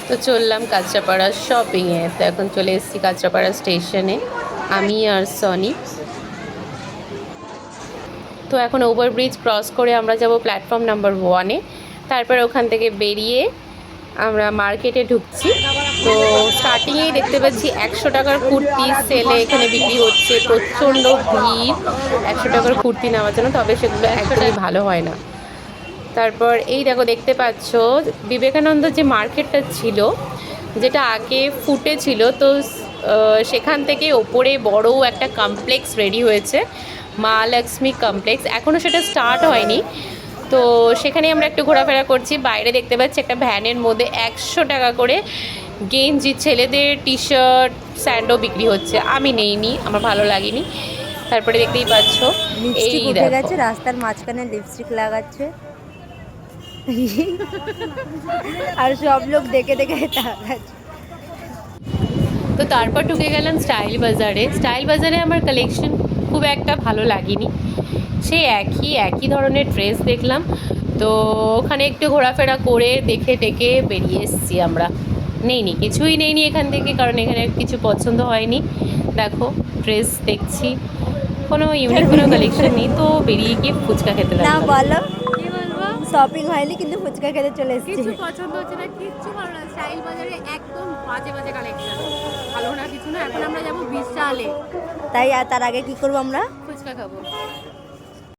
তো চললাম কাঁচরাপাড়া শপিংয়ে। তো এখন চলে এসেছি কাঁচরাপাড়া স্টেশনে, আমি আর সনি। তো এখন ওভারব্রিজ ক্রস করে আমরা যাব প্ল্যাটফর্ম নাম্বার 1-এ। তারপর ওখান থেকে বেরিয়ে আমরা মার্কেটে ঢুকছি। তো স্টার্টিংয়েই দেখতে পাচ্ছি 100 টাকার কুর্তি সেলে এখানে বিক্রি হচ্ছে। প্রচণ্ড ভিড় 100 টাকার কুর্তি নেওয়ার জন্য, তবে সেগুলো একদমই ভালো হয় না। তারপর এই দেখো, দেখতে পাচ্ছ বিবেকানন্দ যে মার্কেটটা ছিল, যেটা আগে ফুটে ছিল, তো সেখান থেকে ওপরে বড় একটা কমপ্লেক্স রেডি হয়েছে, মা লক্ষ্মী কমপ্লেক্স। এখনও সেটা স্টার্ট হয়নি। তো সেখানে আমরা একটু ঘোরাফেরা করছি। বাইরে দেখতে পাচ্ছি একটা ভ্যানের মধ্যে 100 টাকা করে গেঞ্জি, ছেলেদের টি শার্ট, স্যান্ডো বিক্রি হচ্ছে। আমি নেইনি, আমার ভালো লাগেনি। তারপরে দেখতেই পাচ্ছ এই লিপস্টিক উঠে দেখো, গেছে, রাস্তার মাঝখানে লিপস্টিক লাগাচ্ছে আর সব লোক দেখে দেখে তাকাচ্ছে। তো তারপর ঢুকে গেলাম স্টাইল বাজারে। স্টাইল বাজারে আমার কালেকশন খুব একটা ভালো লাগেনি, সেই একই ধরনের ড্রেস দেখলাম। তো ওখানে একটু ঘোরাফেরা করে দেখে টেকে বেরিয়ে এসেছি আমরা। কিছুই নেইনি এখান থেকে, কারণ এখানে কিছু পছন্দ হয়নি। দেখো ড্রেস দেখছি, কোনো ইউনিক কোনো কালেকশন নেই। তো বেরিয়ে গিয়ে ফুচকা খেতে না লাগলাম। বলো, কি বলবো, শপিং হয়নি কিন্তু ফুচকা খেতে চলে এসেছি। কিছু পছন্দ হচ্ছে না, কিচ্ছু ভালো না। স্টাইল বাজারে একদম বাজে বাজে কালেকশন, ভালো না কিছু না। এখন আমরা যাবো বিশালে, তাই আর তার আগে কি করবো আমরা? ফুচকা খাবো।